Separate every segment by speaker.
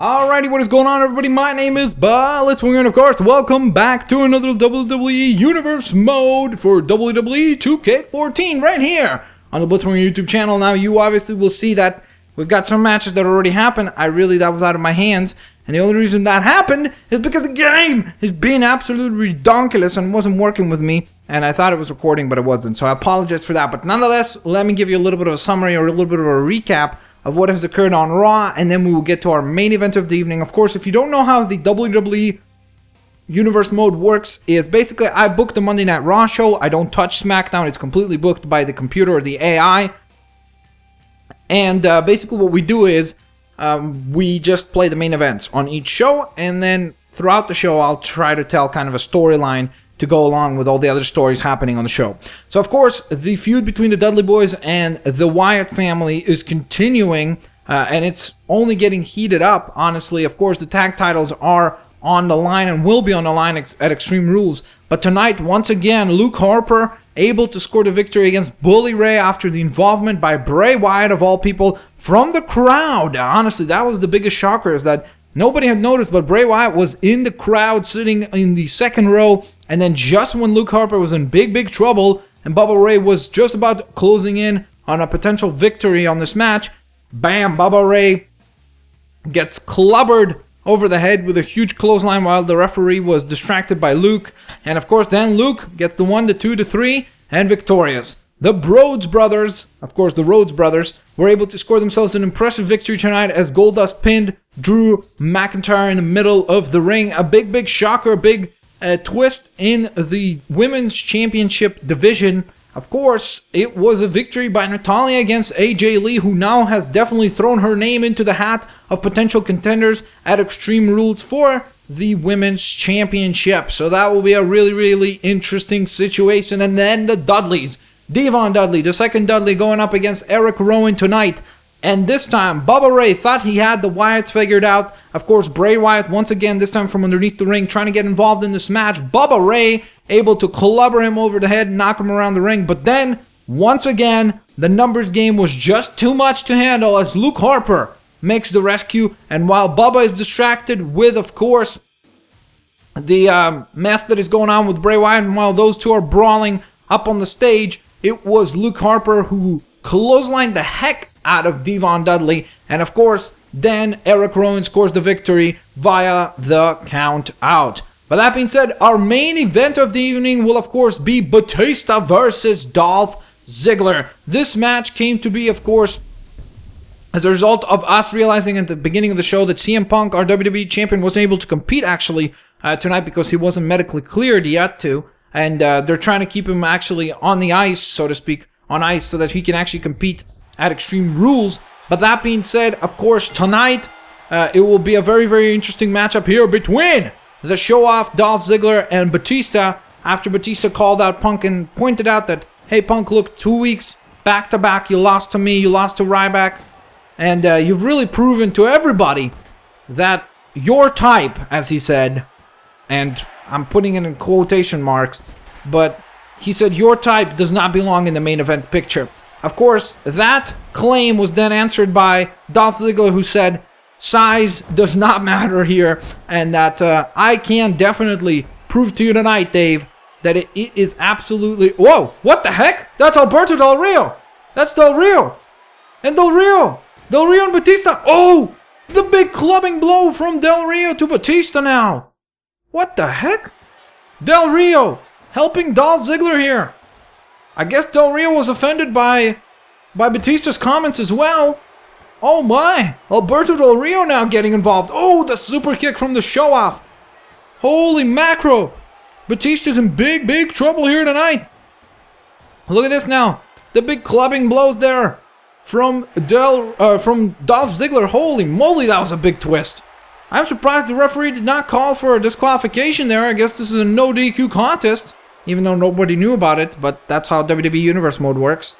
Speaker 1: Alrighty, what is going on, everybody? My name is Blitzwinger, and of course, welcome back to another WWE Universe mode for WWE 2K14 right here on the Blitzwinger YouTube channel. Now, you obviously will see that we've got some matches that already happened. That was out of my hands, and the only reason that happened is because the game is being absolutely redonkulous and wasn't working with me, and I thought it was recording, but it wasn't, so I apologize for that. But nonetheless, let me give you a little bit of a summary or a little bit of a recap of what has occurred on Raw, and then we will get to our main event of the evening. Of course, if you don't know how the WWE Universe mode works, is basically I booked the Monday Night Raw show. I don't touch Smackdown. It's completely booked by the computer or the AI. And basically what we do is we just play the main events on each show, and then throughout the show I'll try to tell kind of a storyline to go along with all the other stories happening on the show. So, of course, the feud between the Dudley Boys and the Wyatt family is continuing, and it's only getting heated up, honestly. Of course, the tag titles are on the line and will be on the line at Extreme Rules. But tonight, once again, Luke Harper able to score the victory against Bully Ray after the involvement by Bray Wyatt, of all people, from the crowd. Honestly, that was the biggest shocker, is that nobody had noticed, but Bray Wyatt was in the crowd sitting in the second row, and then just when Luke Harper was in big trouble and Bubba Ray was just about closing in on a potential victory on this match, bam, Bubba Ray gets clobbered over the head with a huge clothesline while the referee was distracted by Luke. And of course, then Luke gets the 1, the 2, the 3, and victorious. The Rhodes brothers, of course, the Rhodes brothers, were able to score themselves an impressive victory tonight as Goldust pinned Drew McIntyre in the middle of the ring. A big shocker, a big twist in the Women's Championship division. Of course, it was a victory by Natalya against AJ Lee, who now has definitely thrown her name into the hat of potential contenders at Extreme Rules for the Women's Championship. So that will be a really interesting situation. And then the Dudleys. Devon Dudley, the second Dudley, going up against Eric Rowan tonight. And this time, Bubba Ray thought he had the Wyatts figured out. Of course, Bray Wyatt, once again, this time from underneath the ring, trying to get involved in this match. Bubba Ray able to clobber him over the head, knock him around the ring. But then, once again, the numbers game was just too much to handle as Luke Harper makes the rescue. And while Bubba is distracted with, of course, the mess that is going on with Bray Wyatt, and while those two are brawling up on the stage, it was Luke Harper who clotheslined the heck out of Devon Dudley. And of course, then Eric Rowan scores the victory via the count out. But that being said, our main event of the evening will of course be Batista versus Dolph Ziggler. This match came to be, of course, as a result of us realizing at the beginning of the show that CM Punk, our WWE champion, wasn't able to compete actually tonight because he wasn't medically cleared yet to. And they're trying to keep him actually on the ice, so to speak, on ice, so that he can actually compete at Extreme Rules. But that being said, of course, tonight it will be a very interesting matchup here between the show-off Dolph Ziggler and Batista, after Batista called out Punk and pointed out that, hey Punk, look, 2 weeks back-to-back, you lost to me, you lost to Ryback, and you've really proven to everybody that your type, as he said, and I'm putting it in quotation marks, but he said your type does not belong in the main event picture. Of course, that claim was then answered by Dolph Ziggler, who said size does not matter here, and that I can definitely prove to you tonight, Dave, that it is absolutely... Whoa, what the heck? That's Alberto Del Rio. That's Del Rio. And Del Rio and Batista. Oh, the big clubbing blow from Del Rio to Batista now. What the heck? Del Rio helping Dolph Ziggler here. I guess Del Rio was offended by Batista's comments as well. Oh my! Alberto Del Rio now getting involved. Oh, the super kick from the show-off. Holy macro! Batista's in big trouble here tonight. Look at this now. The big clubbing blows there from Dolph Ziggler. Holy moly, that was a big twist. I'm surprised the referee did not call for a disqualification there. I guess this is a no DQ contest, even though nobody knew about it, but that's how WWE Universe mode works.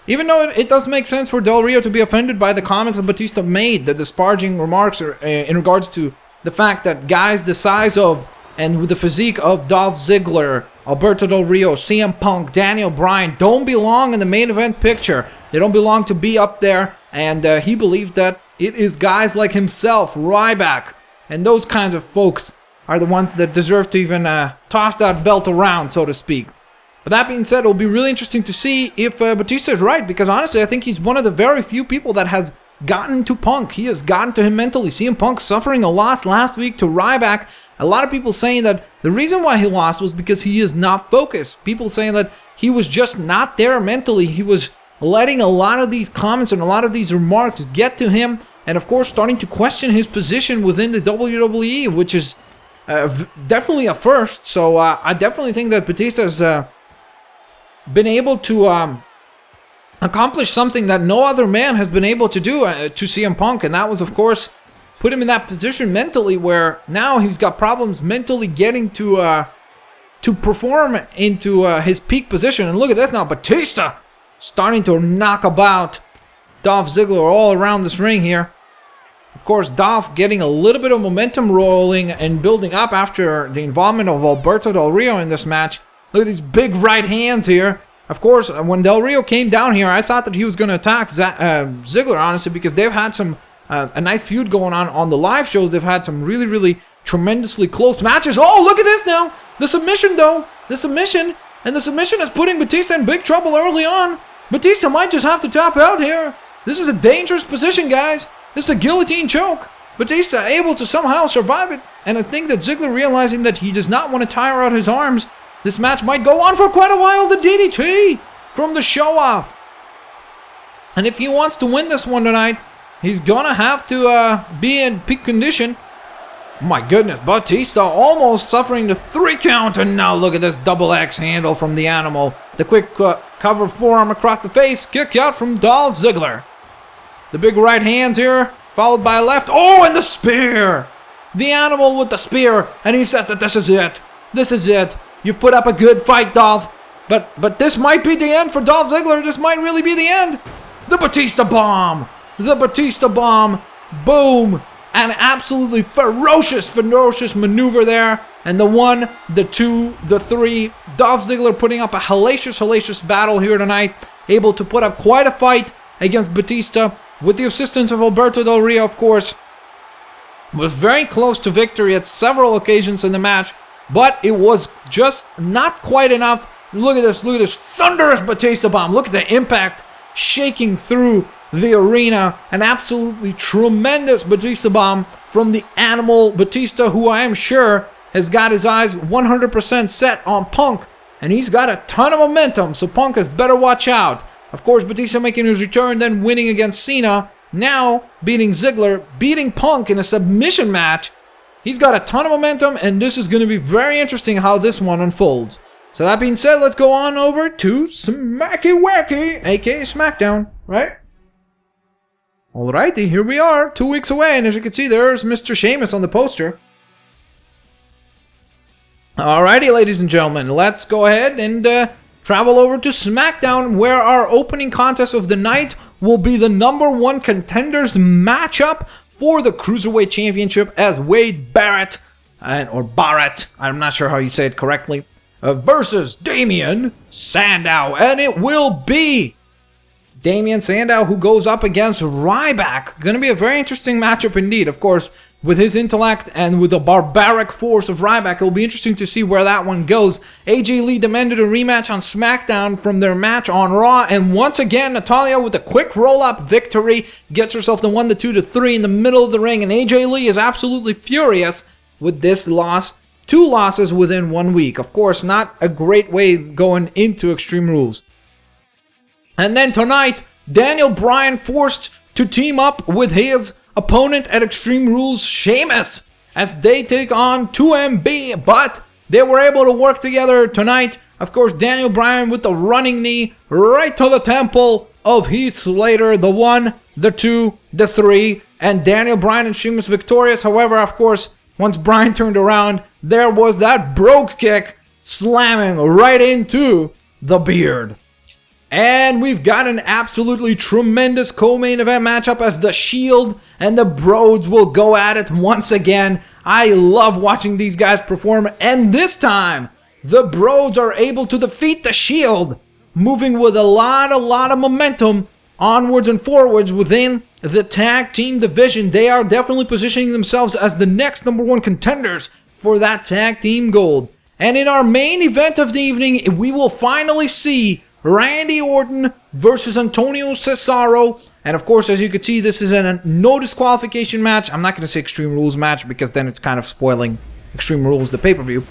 Speaker 1: Even though it does make sense for Del Rio to be offended by the comments that Batista made, the disparaging remarks in regards to the fact that guys the size of and with the physique of Dolph Ziggler, Alberto Del Rio, CM Punk, Daniel Bryan don't belong in the main event picture. They don't belong to be up there, and he believes that it is guys like himself, Ryback, and those kinds of folks are the ones that deserve to even toss that belt around, so to speak. But that being said, it'll be really interesting to see if Batista is right, because honestly, I think he's one of the very few people that has gotten to Punk. He has gotten to him mentally. CM Punk suffering a loss last week to Ryback. A lot of people saying that the reason why he lost was because he is not focused. People saying that he was just not there mentally. He was letting a lot of these comments and a lot of these remarks get to him, and of course starting to question his position within the WWE, which is definitely a first. So I definitely think that Batista has been able to accomplish something that no other man has been able to do to CM Punk, and that was, of course, put him in that position mentally where now he's got problems mentally getting to perform into his peak position. And look at this now, Batista starting to knock about Dolph Ziggler all around this ring here. Of course, Dolph getting a little bit of momentum rolling and building up after the involvement of Alberto Del Rio in this match. Look at these big right hands here. Of course, when Del Rio came down here, I thought that he was going to attack Ziggler, honestly, because they've had some a nice feud going on the live shows. They've had some really, really tremendously close matches. Oh, look at this now. The submission, though. The submission. And the submission is putting Batista in big trouble early on. Batista might just have to tap out here. This is a dangerous position, guys. This is a guillotine choke. Batista able to somehow survive it. And I think that Ziggler realizing that he does not want to tire out his arms. This match might go on for quite a while. The DDT from the show-off. And if he wants to win this one tonight, he's gonna have to be in peak condition. My goodness, Batista almost suffering the 3 count. And now look at this double X handle from the Animal. The quick cover forearm across the face. Kick out from Dolph Ziggler. The big right hands here, followed by left. Oh, and the spear. The Animal with the spear. And he says that this is it. This is it. You've put up a good fight, Dolph. But this might be the end for Dolph Ziggler. This might really be the end. The Batista bomb. The Batista bomb. Boom. An absolutely ferocious maneuver there. And the 1, the 2, the 3. Dolph Ziggler putting up a hellacious battle here tonight. Able to put up quite a fight against Batista. With the assistance of Alberto Del Rio, of course. Was very close to victory at several occasions in the match. But it was just not quite enough. Look at this thunderous Batista bomb. Look at the impact shaking through the arena. An absolutely tremendous Batista bomb from the Animal Batista, who I am sure has got his eyes 100% set on Punk. And he's got a ton of momentum, so Punk has better watch out. Of course, Batista making his return, then winning against Cena. Now beating Ziggler, beating Punk in a submission match. He's got a ton of momentum, and this is going to be very interesting how this one unfolds. So that being said, let's go on over to Smacky Wacky, aka Smackdown, right? Alrighty, here we are, 2 weeks away, and as you can see, there's Mr. Sheamus on the poster. Alrighty, ladies and gentlemen, let's go ahead and travel over to Smackdown, where our opening contest of the night will be the #1 contenders matchup for the Cruiserweight Championship as Wade Barrett, or Barrett, I'm not sure how you say it correctly, versus Damien Sandow. And it will be Damien Sandow who goes up against Ryback. Going to be a very interesting matchup indeed. Of course, with his intellect and with the barbaric force of Ryback, it will be interesting to see where that one goes. AJ Lee demanded a rematch on SmackDown from their match on Raw, and once again, Natalya with a quick roll-up victory gets herself the 1, the 2, the 3 in the middle of the ring, and AJ Lee is absolutely furious with this loss. 2 losses within 1 week. Of course, not a great way going into Extreme Rules. And then tonight, Daniel Bryan forced to team up with his opponent at Extreme Rules, Sheamus, as they take on 2MB, but they were able to work together tonight. Of course, Daniel Bryan with the running knee right to the temple of Heath Slater, the 1, the 2, the 3, and Daniel Bryan and Sheamus victorious. However, of course, once Bryan turned around, there was that brogue kick slamming right into the beard. And we've got an absolutely tremendous co-main event matchup as the Shield and the Broads will go at it once again. I love watching these guys perform, and this time, the Broads are able to defeat the Shield, moving with a lot of momentum onwards and forwards within the tag team division. They are definitely positioning themselves as the next #1 contenders for that tag team gold. And in our main event of the evening, we will finally see Randy Orton versus Antonio Cesaro. And of course, as you can see, this is a no disqualification match. I'm not going to say Extreme Rules match because then it's kind of spoiling Extreme Rules, the pay-per-view.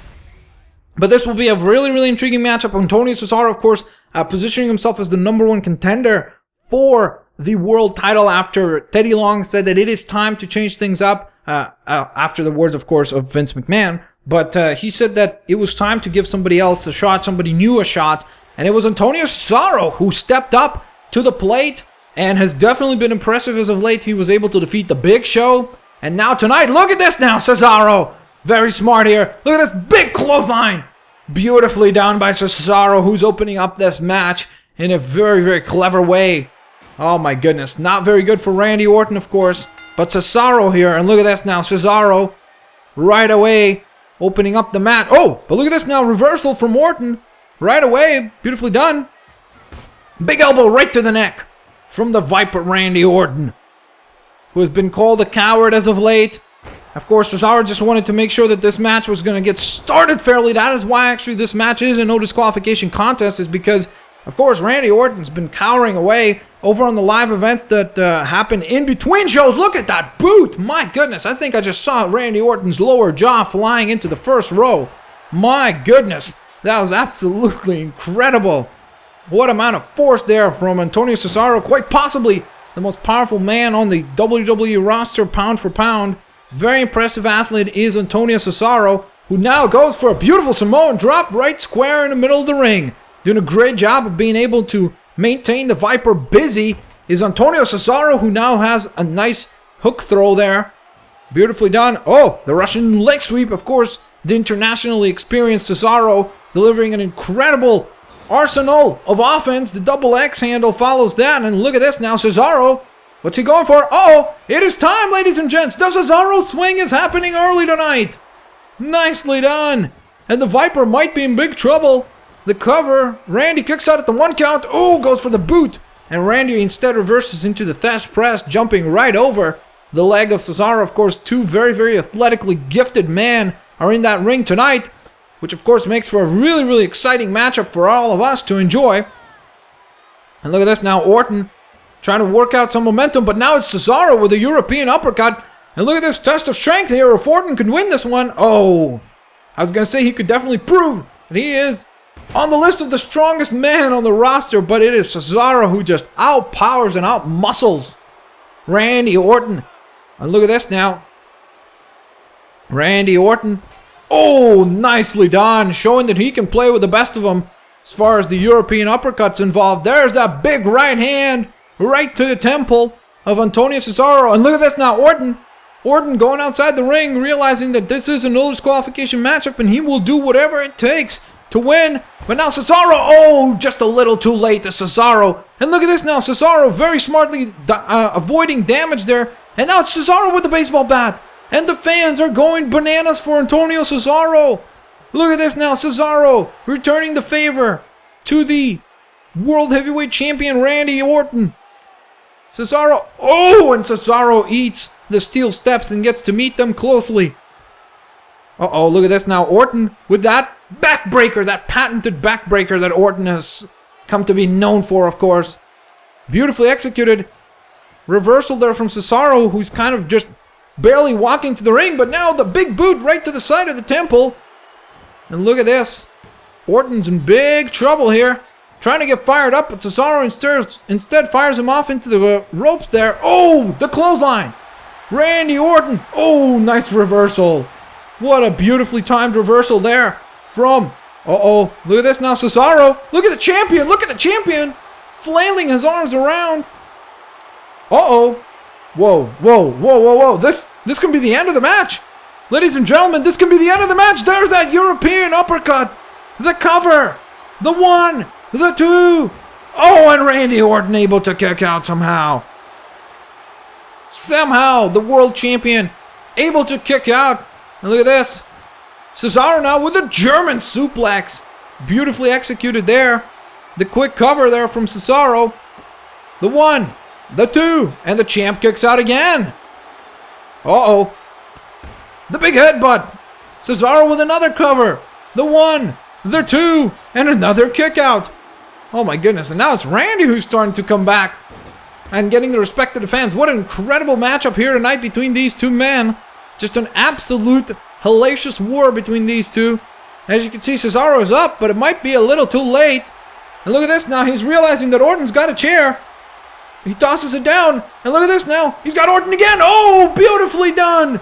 Speaker 1: But this will be a really intriguing matchup. Antonio Cesaro, of course, positioning himself as the #1 contender for the world title after Teddy Long said that it is time to change things up, after the words, of course, of Vince McMahon. But he said that it was time to give somebody else a shot, somebody new a shot. And it was Antonio Cesaro who stepped up to the plate and has definitely been impressive as of late. He was able to defeat the Big Show. And now tonight, look at this now, Cesaro. Very smart here. Look at this big clothesline. Beautifully done by Cesaro, who's opening up this match in a very clever way. Oh my goodness. Not very good for Randy Orton, of course. But Cesaro here. And look at this now. Cesaro right away opening up the mat. Oh, but look at this now. Reversal from Orton. Right away, beautifully done. Big elbow right to the neck from the Viper Randy Orton, who has been called a coward as of late. Of course, Cesaro just wanted to make sure that this match was going to get started fairly. That is why actually this match is a no disqualification contest, is because, of course, Randy Orton's been cowering away over on the live events that happen in between shows. Look at that boot. My goodness, I think I just saw Randy Orton's lower jaw flying into the first row. My goodness. That was absolutely incredible. What amount of force there from Antonio Cesaro. Quite possibly the most powerful man on the WWE roster, pound for pound. Very impressive athlete is Antonio Cesaro, who now goes for a beautiful Samoan drop right square in the middle of the ring. Doing a great job of being able to maintain the Viper busy is Antonio Cesaro, who now has a nice hook throw there. Beautifully done. Oh, the Russian leg sweep, of course. The internationally experienced Cesaro delivering an incredible arsenal of offense. The double X handle follows that. And look at this now. Cesaro, what's he going for? Oh, it is time, ladies and gents. The Cesaro swing is happening early tonight. Nicely done. And the Viper might be in big trouble. The cover. Randy kicks out at the 1 count. Oh, goes for the boot. And Randy instead reverses into the Thesz press, jumping right over the leg of Cesaro. Of course, two very athletically gifted men are in that ring tonight, which of course makes for a really exciting matchup for all of us to enjoy. And look at this now, Orton trying to work out some momentum, but now it's Cesaro with a European uppercut. And look at this test of strength here. If Orton can win this one, oh, I was going to say he could definitely prove that he is on the list of the strongest man on the roster, but it is Cesaro who just outpowers and outmuscles Randy Orton. And look at this now. Randy Orton. Oh, nicely done. Showing that he can play with the best of them as far as the European uppercuts involved. There's that big right hand right to the temple of Antonio Cesaro. And look at this now. Orton going outside the ring, realizing that this is a no disqualification matchup and he will do whatever it takes to win. But now Cesaro, oh, just a little too late to Cesaro. And look at this now. Cesaro very smartly avoiding damage there. And now it's Cesaro with the baseball bat. And the fans are going bananas for Antonio Cesaro. Look at this now. Cesaro returning the favor to the World Heavyweight Champion Randy Orton. Cesaro. Oh, and Cesaro eats the steel steps and gets to meet them closely. Uh-oh, look at this now. Orton with that backbreaker, that patented backbreaker that Orton has come to be known for, of course. Beautifully executed. Reversal there from Cesaro, who's kind of just barely walking to the ring, but now the big boot right to the side of the temple. And look at this. Orton's in big trouble here. Trying to get fired up, but Cesaro instead fires him off into the ropes there. Oh, the clothesline. Randy Orton. Oh, nice reversal. What a beautifully timed reversal there from... Uh-oh. Look at this now, Cesaro. Look at the champion. Look at the champion. Flailing his arms around. Uh-oh. Whoa. This can be the end of the match. Ladies and gentlemen, this can be the end of the match. There's that European uppercut. The cover. The 1. The 2. Oh, and Randy Orton able to kick out somehow. Somehow, the world champion able to kick out. And look at this. Cesaro now with a German suplex. Beautifully executed there. The quick cover there from Cesaro. The 1. The 2. And the champ kicks out again. Uh-oh. The big headbutt. Cesaro with another cover. The 1. The 2. And another kick out. Oh my goodness. And now it's Randy who's starting to come back and getting the respect of the fans. What an incredible matchup here tonight between these two men. Just an absolute hellacious war between these two. As you can see, Cesaro is up, but it might be a little too late. And look at this now. He's realizing that Orton's got a chair. He tosses it down. And look at this now. He's got Orton again. Oh, beautifully done.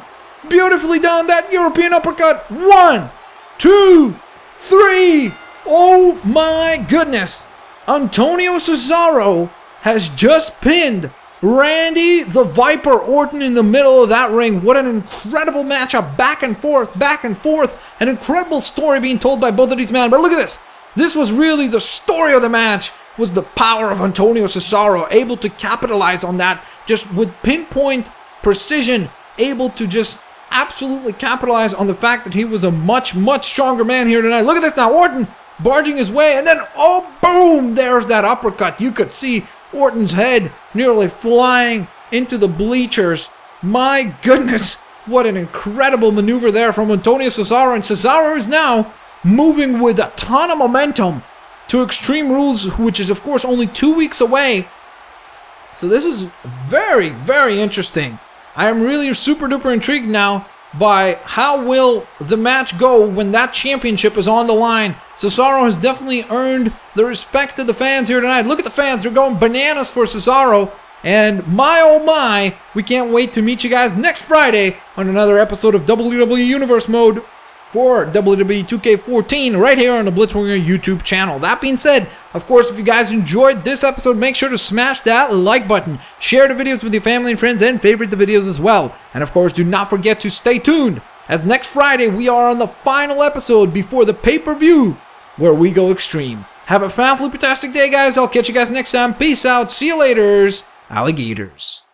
Speaker 1: Beautifully done. That European uppercut. 1, 2, 3. Oh my goodness. Antonio Cesaro has just pinned Randy the Viper Orton in the middle of that ring. What an incredible matchup. Back and forth, back and forth. An incredible story being told by both of these men. But look at this. This was really the story of the match. Was the power of Antonio Cesaro, able to capitalize on that just with pinpoint precision, able to just absolutely capitalize on the fact that he was a much, much stronger man here tonight. Look at this now. Orton barging his way, and then, oh, boom, there's that uppercut. You could see Orton's head nearly flying into the bleachers. My goodness, what an incredible maneuver there from Antonio Cesaro. And Cesaro is now moving with a ton of momentum to Extreme Rules, which is, of course, only 2 weeks away. So this is very, very interesting. I am really super duper intrigued now by how will the match go when that championship is on the line. Cesaro has definitely earned the respect of the fans here tonight. Look at the fans. They're going bananas for Cesaro. And my oh my, we can't wait to meet you guys next Friday on another episode of WWE Universe Mode for WWE 2K14 right here on the Blitzwinger YouTube channel. That being said, of course, if you guys enjoyed this episode, make sure to smash that like button, share the videos with your family and friends, and favorite the videos as well. And of course, do not forget to stay tuned, as next Friday we are on the final episode before the pay-per-view where we go extreme. Have a fantastic day, guys. I'll catch you guys next time. Peace out. See you laters, alligators.